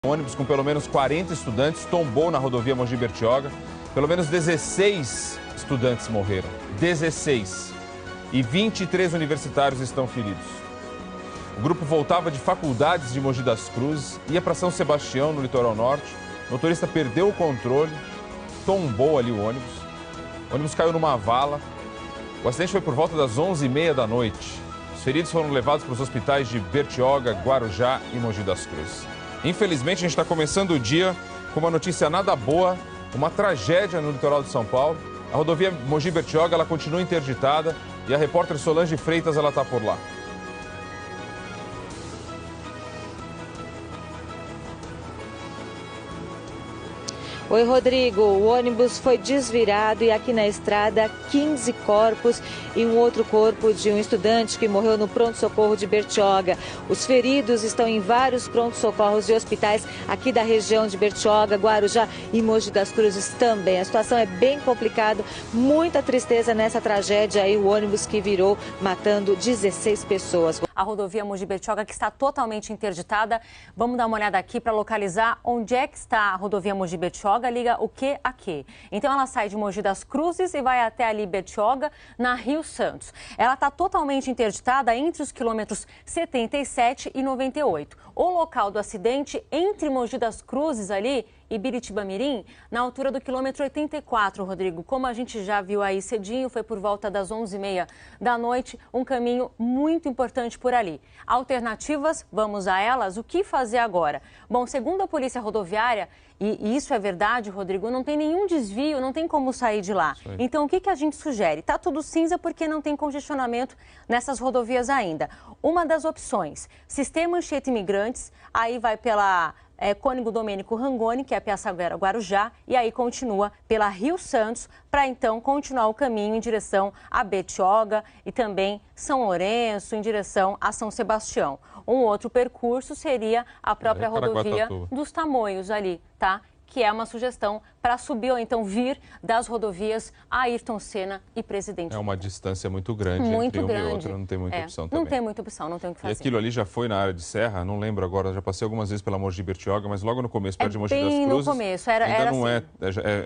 Um ônibus com pelo menos 40 estudantes tombou na rodovia Mogi Bertioga. Pelo menos 16 estudantes morreram. 16. E 23 universitários estão feridos. O grupo voltava de faculdades de Mogi das Cruzes, ia para São Sebastião, no litoral norte. O motorista perdeu o controle, tombou ali o ônibus. O ônibus caiu numa vala. O acidente foi por volta das 11h30 da noite. Os feridos foram levados para os hospitais de Bertioga, Guarujá e Mogi das Cruzes. Infelizmente, a gente está começando o dia com uma notícia nada boa, uma tragédia no litoral de São Paulo. A rodovia Mogi Bertioga, ela continua interditada e a repórter Solange Freitas, ela está por lá. Oi, Rodrigo. O ônibus foi desvirado e aqui na estrada 15 corpos e um outro corpo de um estudante que morreu no pronto-socorro de Bertioga. Os feridos estão em vários pronto-socorros de hospitais aqui da região de Bertioga, Guarujá e Mogi das Cruzes também. A situação é bem complicada, muita tristeza nessa tragédia aí, o ônibus que virou matando 16 pessoas. A rodovia Mogi Bertioga que está totalmente interditada. Vamos dar uma olhada aqui para localizar onde é que está a rodovia Mogi Bertioga, liga o que a que. Então ela sai de Mogi das Cruzes e vai até ali Bertioga, na Rio Santos. Ela está totalmente interditada entre os quilômetros 77 e 98. O local do acidente entre Mogi das Cruzes ali e Biritibamirim, na altura do quilômetro 84, Rodrigo. Como a gente já viu aí cedinho, foi por volta das 11h30 da noite, um caminho muito importante por ali. Alternativas, vamos a elas. O que fazer agora? Bom, segundo a Polícia Rodoviária, e isso é verdade, Rodrigo, não tem nenhum desvio, não tem como sair de lá. Então, o que a gente sugere? Tá tudo cinza porque não tem congestionamento nessas rodovias ainda. Uma das opções, sistema Anchieta Imigrantes, aí vai pela Cônego Domênico Rangoni, que é a Piaçaguera Guarujá, e aí continua pela Rio Santos, para então continuar o caminho em direção a Bertioga e também São Lourenço, em direção a São Sebastião. Um outro percurso seria a própria rodovia dos Tamoios ali, tá? Que é uma sugestão para subir ou então vir das rodovias Ayrton Senna e Presidente. É uma distância muito grande entre uma e outra, não tem muita opção também. Não tem muita opção, não tem o que fazer. E aquilo ali já foi na área de serra, não lembro agora, já passei algumas vezes pela Mogi Bertioga, mas logo no começo, perto de Mogi das Cruzes. Bem no começo, era não assim.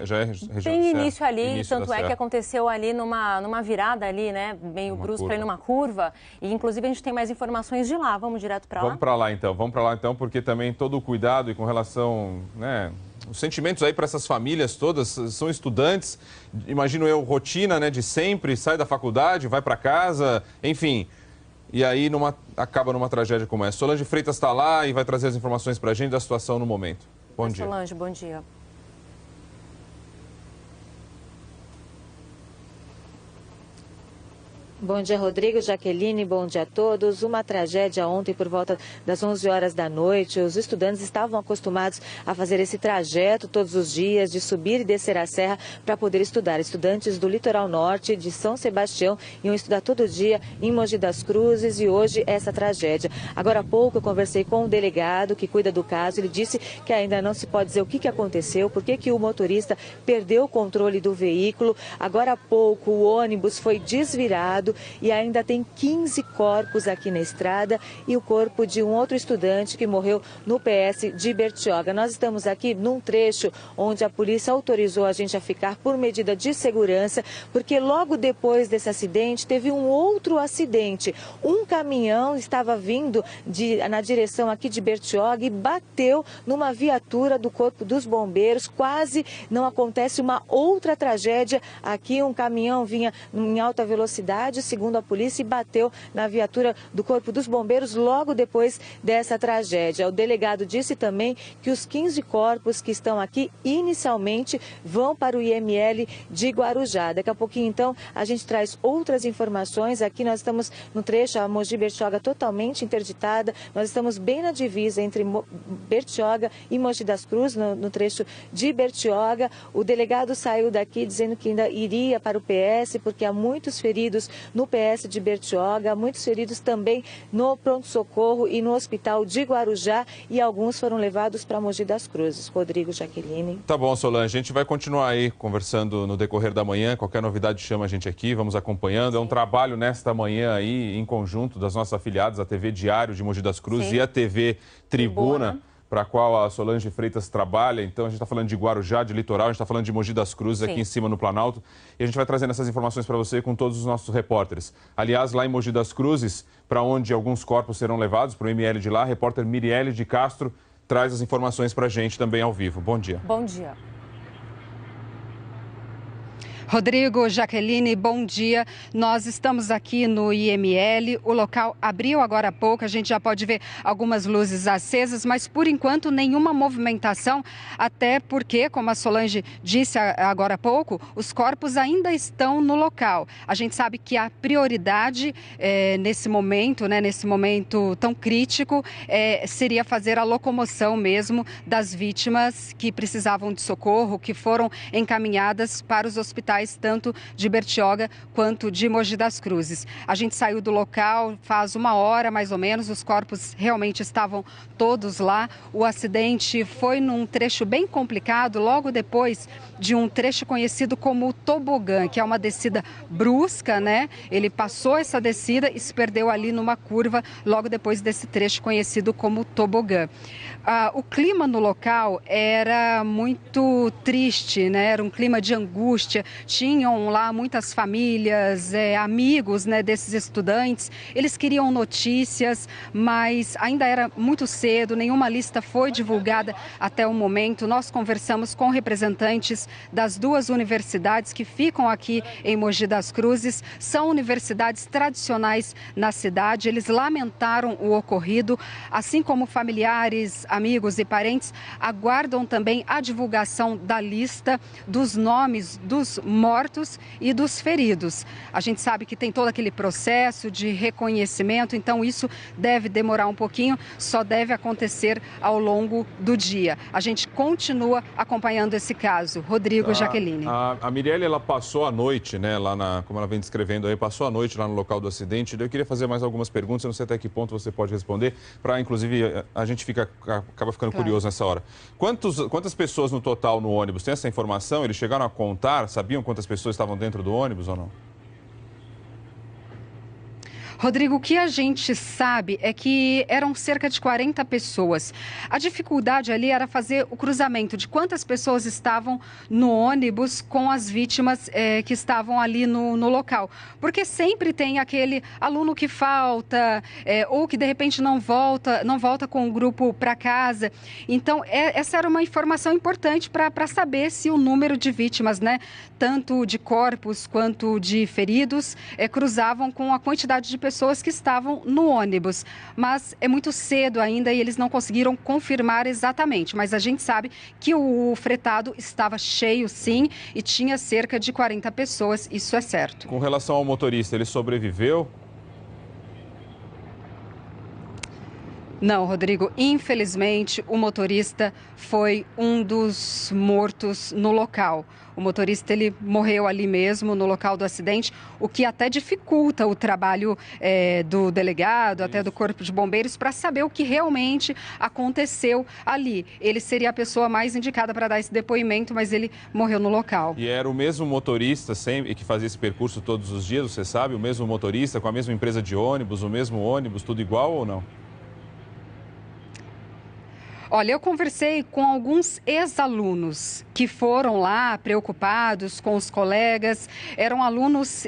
Já é região de serra. Bem início ali, tanto é que aconteceu ali numa virada ali, né, meio brusca, ali numa curva, e inclusive a gente tem mais informações de lá. Vamos direto para lá? Vamos para lá então, porque também todo o cuidado e com relação, né, os sentimentos aí para essas famílias todas, são estudantes, imagino eu, rotina, né, de sempre, sai da faculdade, vai para casa, enfim, e aí acaba numa tragédia como essa. Solange Freitas está lá e vai trazer as informações para a gente da situação no momento. Bom dia. Solange, bom dia. Bom dia, Rodrigo, Jaqueline, bom dia a todos. Uma tragédia ontem por volta das 11 horas da noite. Os estudantes estavam acostumados a fazer esse trajeto todos os dias, de subir e descer a serra para poder estudar. Estudantes do litoral norte, de São Sebastião, iam estudar todo dia em Mogi das Cruzes e hoje essa tragédia. Agora há pouco eu conversei com o delegado que cuida do caso. Ele disse que ainda não se pode dizer o que aconteceu, por que o motorista perdeu o controle do veículo. Agora há pouco o ônibus foi desvirado e ainda tem 15 corpos aqui na estrada e o corpo de um outro estudante que morreu no PS de Bertioga. Nós estamos aqui num trecho onde a polícia autorizou a gente a ficar por medida de segurança, porque logo depois desse acidente teve um outro acidente. Um caminhão estava vindo na direção aqui de Bertioga e bateu numa viatura do Corpo dos Bombeiros. Quase não acontece uma outra tragédia aqui. Um caminhão vinha em alta velocidade, segundo a polícia, e bateu na viatura do Corpo dos Bombeiros logo depois dessa tragédia. O delegado disse também que os 15 corpos que estão aqui inicialmente vão para o IML de Guarujá. Daqui a pouquinho, então, a gente traz outras informações. Aqui nós estamos no trecho, a Mogi Bertioga totalmente interditada. Nós estamos bem na divisa entre Bertioga e Mogi das Cruzes, no trecho de Bertioga. O delegado saiu daqui dizendo que ainda iria para o PS, porque há muitos feridos no PS de Bertioga, muitos feridos também no pronto-socorro e no hospital de Guarujá, e alguns foram levados para Mogi das Cruzes. Rodrigo, Jaqueline. Tá bom, Solange, a gente vai continuar aí conversando no decorrer da manhã. Qualquer novidade chama a gente aqui, vamos acompanhando. É um trabalho nesta manhã aí, em conjunto, das nossas afiliadas, a TV Diário de Mogi das Cruzes e a TV Tribuna, para a qual a Solange Freitas trabalha. Então, a gente está falando de Guarujá, de Litoral, a gente está falando de Mogi das Cruzes, aqui em cima no Planalto. E a gente vai trazendo essas informações para você com todos os nossos repórteres. Aliás, lá em Mogi das Cruzes, para onde alguns corpos serão levados, para o ML de lá, a repórter Mirielle de Castro traz as informações para a gente também ao vivo. Bom dia. Bom dia. Rodrigo, Jaqueline, bom dia. Nós estamos aqui no IML, o local abriu agora há pouco, a gente já pode ver algumas luzes acesas, mas por enquanto nenhuma movimentação, até porque, como a Solange disse agora há pouco, os corpos ainda estão no local. A gente sabe que a prioridade nesse momento tão crítico, seria fazer a locomoção mesmo das vítimas que precisavam de socorro, que foram encaminhadas para os hospitais tanto de Bertioga quanto de Mogi das Cruzes. A gente saiu do local faz 1 hora mais ou menos, os corpos realmente estavam todos lá. O acidente foi num trecho bem complicado, logo depois de um trecho conhecido como tobogã, que é uma descida brusca, né? Ele passou essa descida e se perdeu ali numa curva, logo depois desse trecho conhecido como tobogã. O clima no local era muito triste, né? Era um clima de angústia. Tinham lá muitas famílias, amigos, né, desses estudantes. Eles queriam notícias, mas ainda era muito cedo, nenhuma lista foi divulgada até o momento. Nós conversamos com representantes das 2 universidades que ficam aqui em Mogi das Cruzes. São universidades tradicionais na cidade. Eles lamentaram o ocorrido, assim como familiares, amigos e parentes aguardam também a divulgação da lista dos nomes dos mortos e dos feridos. A gente sabe que tem todo aquele processo de reconhecimento, então isso deve demorar um pouquinho, só deve acontecer ao longo do dia. A gente continua acompanhando esse caso. Rodrigo, Jaqueline. A Mirielle, ela passou a noite, né, lá como ela vem descrevendo aí, passou a noite lá no local do acidente. Eu queria fazer mais algumas perguntas, eu não sei até que ponto você pode responder, para inclusive a gente acaba ficando curioso nessa hora. Quantas pessoas no total no ônibus? Tem essa informação? Eles chegaram a contar? Sabiam quantas pessoas estavam dentro do ônibus ou não? Rodrigo, o que a gente sabe é que eram cerca de 40 pessoas. A dificuldade ali era fazer o cruzamento de quantas pessoas estavam no ônibus com as vítimas que estavam ali no local. Porque sempre tem aquele aluno que falta ou que de repente não volta com o grupo para casa. Então, essa era uma informação importante para saber se o número de vítimas, né, tanto de corpos quanto de feridos, cruzavam com a quantidade de pessoas que estavam no ônibus. Mas é muito cedo ainda e eles não conseguiram confirmar exatamente. Mas a gente sabe que o fretado estava cheio, sim, e tinha cerca de 40 pessoas, isso é certo. Com relação ao motorista, ele sobreviveu? Não, Rodrigo, infelizmente o motorista foi um dos mortos no local. O motorista, ele morreu ali mesmo, no local do acidente, o que até dificulta o trabalho do delegado, até do Corpo de Bombeiros, para saber o que realmente aconteceu ali. Ele seria a pessoa mais indicada para dar esse depoimento, mas ele morreu no local. E era o mesmo motorista sempre que fazia esse percurso todos os dias, você sabe? O mesmo motorista, com a mesma empresa de ônibus, o mesmo ônibus, tudo igual ou não? Olha, eu conversei com alguns ex-alunos que foram lá preocupados com os colegas. Eram alunos,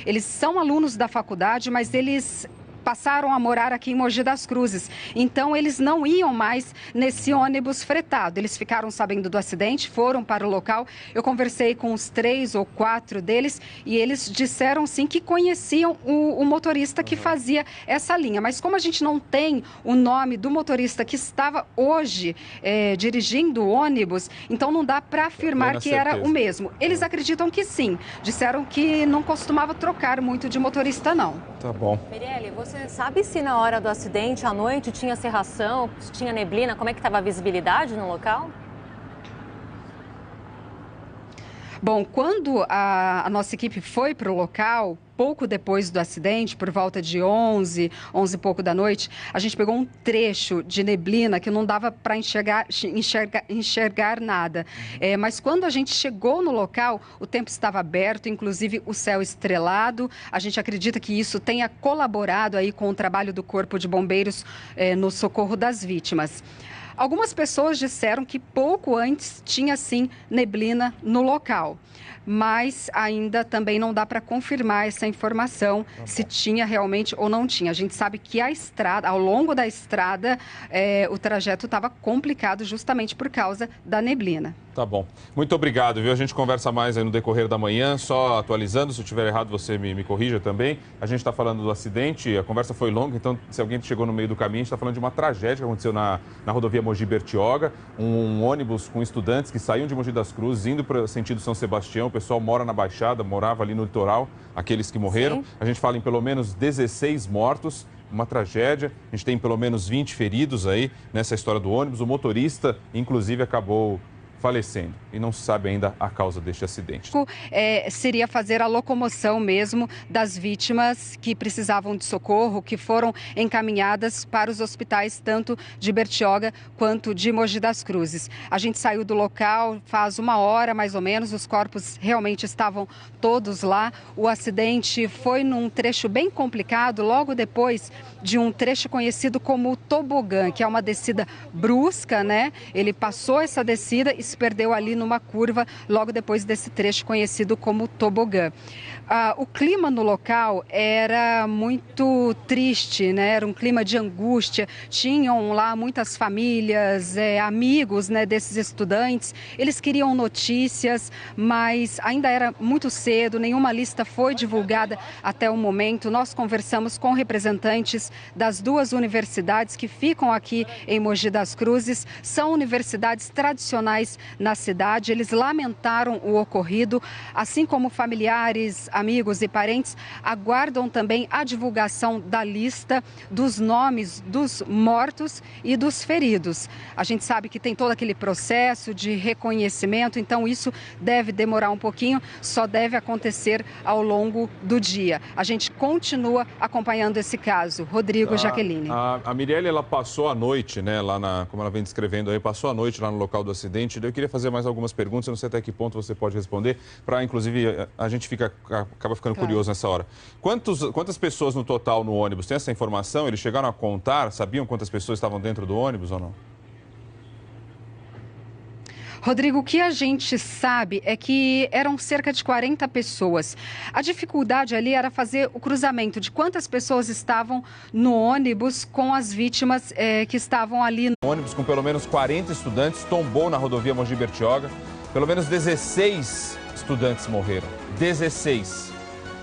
eles são alunos da faculdade, mas eles passaram a morar aqui em Mogi das Cruzes. Então, eles não iam mais nesse ônibus fretado. Eles ficaram sabendo do acidente, foram para o local. Eu conversei com uns 3 ou 4 deles e eles disseram, sim, que conheciam o motorista que fazia essa linha. Mas como a gente não tem o nome do motorista que estava hoje dirigindo o ônibus, então não dá para afirmar que era o mesmo. Eles acreditam que sim. Disseram que não costumava trocar muito de motorista, não. Tá bom. Mirielle, você sabe se na hora do acidente, à noite, tinha cerração, se tinha neblina, como é que estava a visibilidade no local? Bom, quando a nossa equipe foi para o local, pouco depois do acidente, por volta de 11 e pouco da noite, a gente pegou um trecho de neblina que não dava para enxergar nada. Mas quando a gente chegou no local, o tempo estava aberto, inclusive o céu estrelado. A gente acredita que isso tenha colaborado aí com o trabalho do Corpo de Bombeiros no socorro das vítimas. Algumas pessoas disseram que pouco antes tinha, sim, neblina no local. Mas ainda também não dá para confirmar essa informação, se tinha realmente ou não tinha. A gente sabe que a estrada, ao longo da estrada, o trajeto estava complicado justamente por causa da neblina. Tá bom. Muito obrigado, viu? A gente conversa mais aí no decorrer da manhã, só atualizando. Se eu estiver errado, você me corrija também. A gente está falando do acidente, a conversa foi longa, então se alguém chegou no meio do caminho, a gente está falando de uma tragédia que aconteceu na rodovia Mogi Bertioga. Um ônibus com estudantes que saíam de Mogi das Cruzes, indo para o sentido São Sebastião. O pessoal mora na Baixada, morava ali no litoral, aqueles que morreram. Sim. A gente fala em pelo menos 16 mortos. Uma tragédia, a gente tem pelo menos 20 feridos aí nessa história do ônibus. O motorista, inclusive, acabou falecendo e não se sabe ainda a causa deste acidente. Seria fazer a locomoção mesmo das vítimas que precisavam de socorro, que foram encaminhadas para os hospitais tanto de Bertioga quanto de Mogi das Cruzes. A gente saiu do local faz 1 hora mais ou menos, os corpos realmente estavam todos lá. O acidente foi num trecho bem complicado, logo depois de um trecho conhecido como tobogã, que é uma descida brusca, né? Ele passou essa descida e se perdeu ali numa curva logo depois desse trecho conhecido como tobogã. O clima no local era muito triste, né? Era um clima de angústia. Tinham lá muitas famílias, amigos, né, desses estudantes. Eles queriam notícias, mas ainda era muito cedo, nenhuma lista foi divulgada até o momento. Nós conversamos com representantes das 2 universidades que ficam aqui em Mogi das Cruzes. São universidades tradicionais na cidade. Eles lamentaram o ocorrido, assim como familiares, amigos e parentes aguardam também a divulgação da lista dos nomes dos mortos e dos feridos. A gente sabe que tem todo aquele processo de reconhecimento, então isso deve demorar um pouquinho, só deve acontecer ao longo do dia. A gente continua acompanhando esse caso. Rodrigo, Jaqueline. A Mirelle, ela passou a noite, né, como ela vem descrevendo aí, passou a noite lá no local do acidente. Eu queria fazer mais algumas perguntas, eu não sei até que ponto você pode responder, para inclusive a gente acaba ficando curioso nessa hora. Quantas pessoas no total no ônibus? Tem essa informação? Eles chegaram a contar? Sabiam quantas pessoas estavam dentro do ônibus ou não? Rodrigo, o que a gente sabe é que eram cerca de 40 pessoas. A dificuldade ali era fazer o cruzamento de quantas pessoas estavam no ônibus com as vítimas que estavam ali. Um ônibus com pelo menos 40 estudantes tombou na rodovia Mogi Bertioga. Pelo menos 16 estudantes morreram. 16.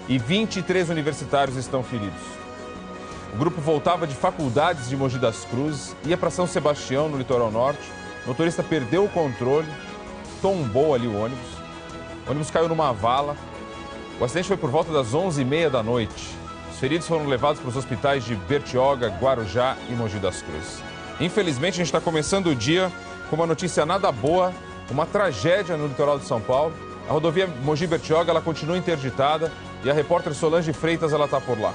E 23 universitários estão feridos. O grupo voltava de faculdades de Mogi das Cruzes, ia para São Sebastião, no litoral norte. O motorista perdeu o controle, tombou ali o ônibus caiu numa vala. O acidente foi por volta das 11h30 da noite. Os feridos foram levados para os hospitais de Bertioga, Guarujá e Mogi das Cruzes. Infelizmente, a gente está começando o dia com uma notícia nada boa, uma tragédia no litoral de São Paulo. A rodovia Mogi Bertioga, ela continua interditada e a repórter Solange Freitas, ela está por lá.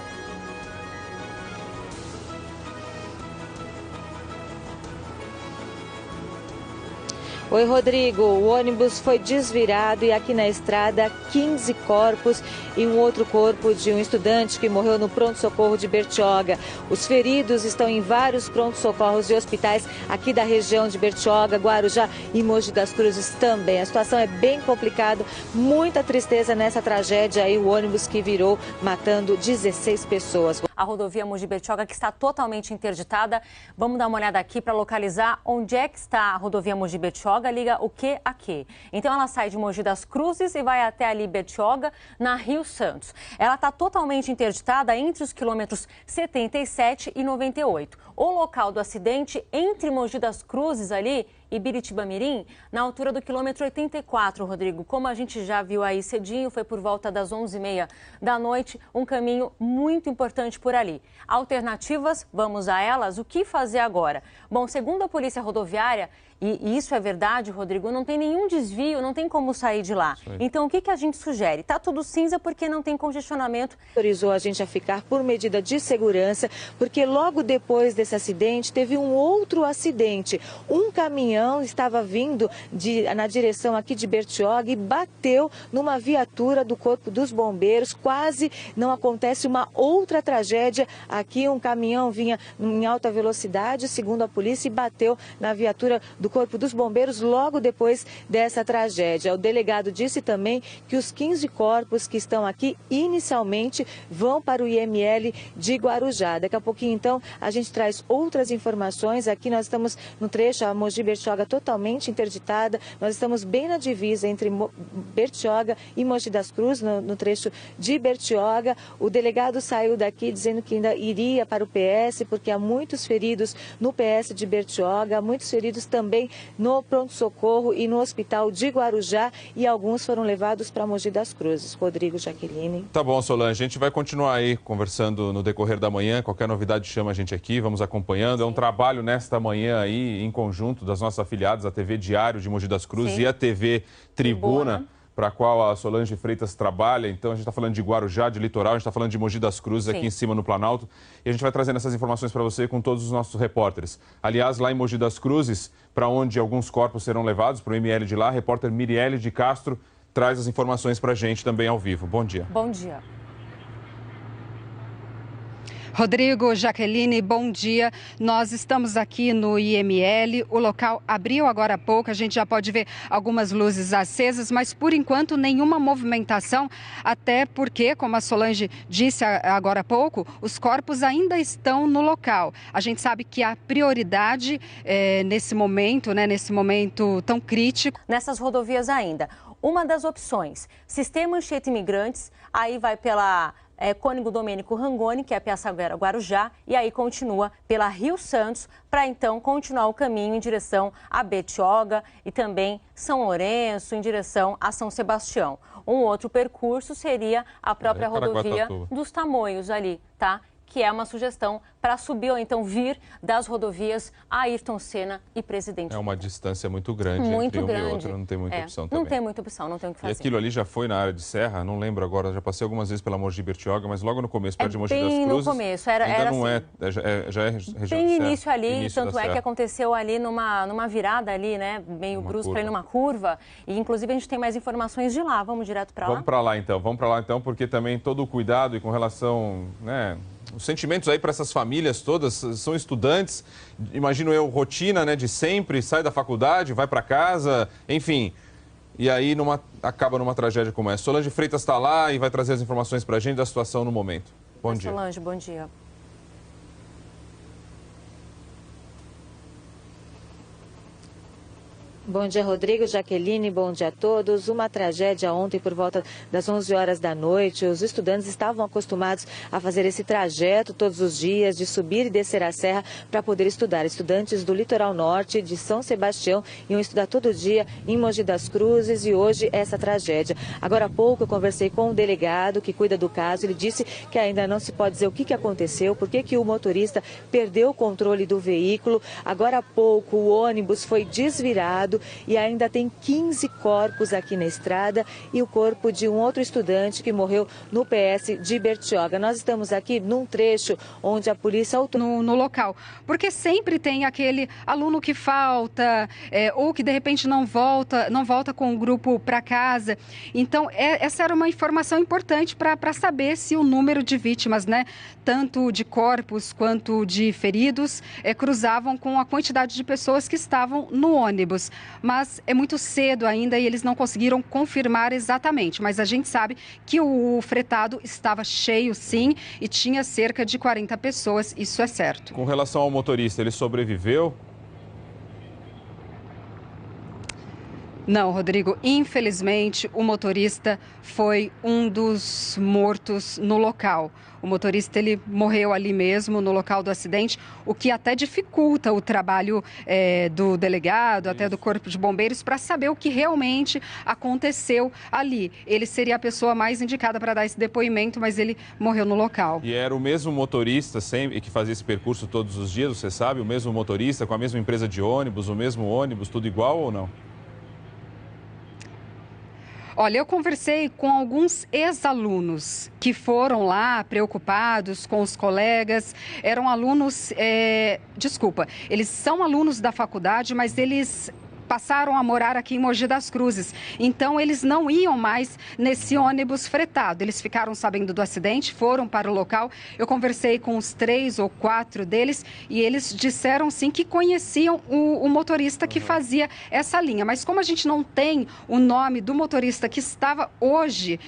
Oi, Rodrigo. O ônibus foi desvirado e aqui na estrada 15 corpos e um outro corpo de um estudante que morreu no pronto-socorro de Bertioga. Os feridos estão em vários pronto-socorros e hospitais aqui da região de Bertioga, Guarujá e Mogi das Cruzes também. A situação é bem complicada, muita tristeza nessa tragédia aí, o ônibus que virou matando 16 pessoas. A rodovia Mogi Bertioga que está totalmente interditada. Vamos dar uma olhada aqui para localizar onde é que está a rodovia Mogi Bertioga. Liga o que a que. Então ela sai de Mogi das Cruzes e vai até ali Bertioga, na Rio Santos. Ela está totalmente interditada entre os quilômetros 77 e 98. O local do acidente entre Mogi das Cruzes ali e Biritibamirim, na altura do quilômetro 84, Rodrigo. Como a gente já viu aí cedinho, foi por volta das 11h30 da noite, um caminho muito importante por por ali. Alternativas, vamos a elas? O que fazer agora? Bom, segundo a Polícia Rodoviária, e isso é verdade, Rodrigo, não tem nenhum desvio, não tem como sair de lá. Então, o que a gente sugere? Está tudo cinza porque não tem congestionamento. Autorizou a gente a ficar por medida de segurança, porque logo depois desse acidente, teve um outro acidente. Um caminhão estava vindo na direção aqui de Bertioga e bateu numa viatura do Corpo dos Bombeiros. Quase não acontece uma outra tragédia aqui. Um caminhão vinha em alta velocidade, segundo a polícia, e bateu na viatura do Corpo dos Bombeiros logo depois dessa tragédia. O delegado disse também que os 15 corpos que estão aqui inicialmente vão para o IML de Guarujá. Daqui a pouquinho, então, a gente traz outras informações. Aqui nós estamos no trecho, a Mogi Bertioga totalmente interditada. Nós estamos bem na divisa entre Bertioga e Mogi das Cruzes, no trecho de Bertioga. O delegado saiu daqui dizendo que ainda iria para o PS, porque há muitos feridos no PS de Bertioga, muitos feridos também no pronto-socorro e no hospital de Guarujá, e alguns foram levados para Mogi das Cruzes. Rodrigo, Jaqueline. Tá bom, Solange, a gente vai continuar aí conversando no decorrer da manhã. Qualquer novidade chama a gente aqui, vamos acompanhando. É um trabalho nesta manhã aí, em conjunto, das nossas afiliadas, a TV Diário de Mogi das Cruzes e a TV Tribuna, para a qual a Solange Freitas trabalha. Então, a gente está falando de Guarujá, de Litoral, a gente está falando de Mogi das Cruzes, aqui em cima no Planalto. E a gente vai trazendo essas informações para você com todos os nossos repórteres. Aliás, lá em Mogi das Cruzes, para onde alguns corpos serão levados, para o ML de lá, a repórter Mirielle de Castro traz as informações para a gente também ao vivo. Bom dia. Bom dia. Rodrigo, Jaqueline, bom dia. Nós estamos aqui no IML, o local abriu agora há pouco, a gente já pode ver algumas luzes acesas, mas por enquanto nenhuma movimentação, até porque, como a Solange disse agora há pouco, os corpos ainda estão no local. A gente sabe que a prioridade nesse momento tão crítico. Nessas rodovias ainda, uma das opções, Sistema Anchieta Imigrantes, aí vai pela Cônego Domênico Rangoni, que é a Piaçaguera Guarujá, e aí continua pela Rio Santos, para então continuar o caminho em direção a Bertioga e também São Lourenço, em direção a São Sebastião. Um outro percurso seria a própria rodovia dos Tamoios ali, tá? Que é uma sugestão para subir ou então vir das rodovias Ayrton Senna e Presidente. É uma distância muito grande entre uma e outra, não tem muita opção também. Não tem muita opção, não tem o que fazer. E aquilo ali já foi na área de serra, não lembro agora, já passei algumas vezes pela Mogi Bertioga, mas logo no começo, perto de Mogi das Cruzes. No começo, era não assim, já é região de serra. Tem início ali, início tanto é que aconteceu ali numa virada ali, né, meio brusca, para ir numa curva, e inclusive a gente tem mais informações de lá. Vamos direto para lá? Vamos para lá então, porque também todo o cuidado e com relação, né, os sentimentos aí para essas famílias todas, são estudantes, imagino eu, rotina, né, de sempre, sai da faculdade, vai para casa, enfim, e aí acaba numa tragédia como essa. Solange Freitas está lá e vai trazer as informações para a gente da situação no momento. Bom dia. Solange, bom dia. Bom dia, Rodrigo, Jaqueline, bom dia a todos. Uma tragédia ontem por volta das 11 horas da noite. Os estudantes estavam acostumados a fazer esse trajeto todos os dias, de subir e descer a serra para poder estudar. Estudantes do Litoral Norte, de São Sebastião, iam estudar todo dia em Mogi das Cruzes e hoje essa tragédia. Agora há pouco eu conversei com um delegado que cuida do caso. Ele disse que ainda não se pode dizer o que aconteceu, por que o motorista perdeu o controle do veículo. Agora há pouco o ônibus foi desvirado e ainda tem 15 corpos aqui na estrada e o corpo de um outro estudante que morreu no PS de Bertioga. Nós estamos aqui num trecho onde a polícia... No local, porque sempre tem aquele aluno que falta ou que de repente não volta com o grupo para casa. Então, essa era uma informação importante para saber se o número de vítimas, né, tanto de corpos quanto de feridos, cruzavam com a quantidade de pessoas que estavam no ônibus. Mas é muito cedo ainda e eles não conseguiram confirmar exatamente. Mas a gente sabe que o fretado estava cheio, sim, e tinha cerca de 40 pessoas, isso é certo. Com relação ao motorista, ele sobreviveu? Não, Rodrigo, infelizmente o motorista foi um dos mortos no local. O motorista ele morreu ali mesmo no local do acidente, o que até dificulta o trabalho do delegado, até do Corpo de Bombeiros, para saber o que realmente aconteceu ali. Ele seria a pessoa mais indicada para dar esse depoimento, mas ele morreu no local. E era o mesmo motorista sempre que fazia esse percurso todos os dias, você sabe? O mesmo motorista, com a mesma empresa de ônibus, o mesmo ônibus, tudo igual ou não? Olha, eu conversei com alguns ex-alunos que foram lá preocupados com os colegas. Eram alunos, eles são alunos da faculdade, mas eles passaram a morar aqui em Mogi das Cruzes. Então, eles não iam mais nesse ônibus fretado. Eles ficaram sabendo do acidente, foram para o local. Eu conversei com os 3 ou 4 deles e eles disseram, sim, que conheciam o motorista que fazia essa linha. Mas como a gente não tem o nome do motorista que estava hoje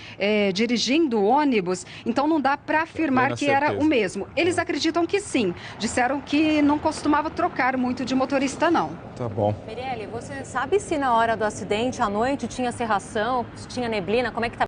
dirigindo o ônibus, então não dá para afirmar que era o mesmo. Eles acreditam que sim. Disseram que não costumava trocar muito de motorista, não. Tá bom. Mirelle, você sabe se na hora do acidente, à noite, tinha cerração, se tinha neblina? Como é que tá?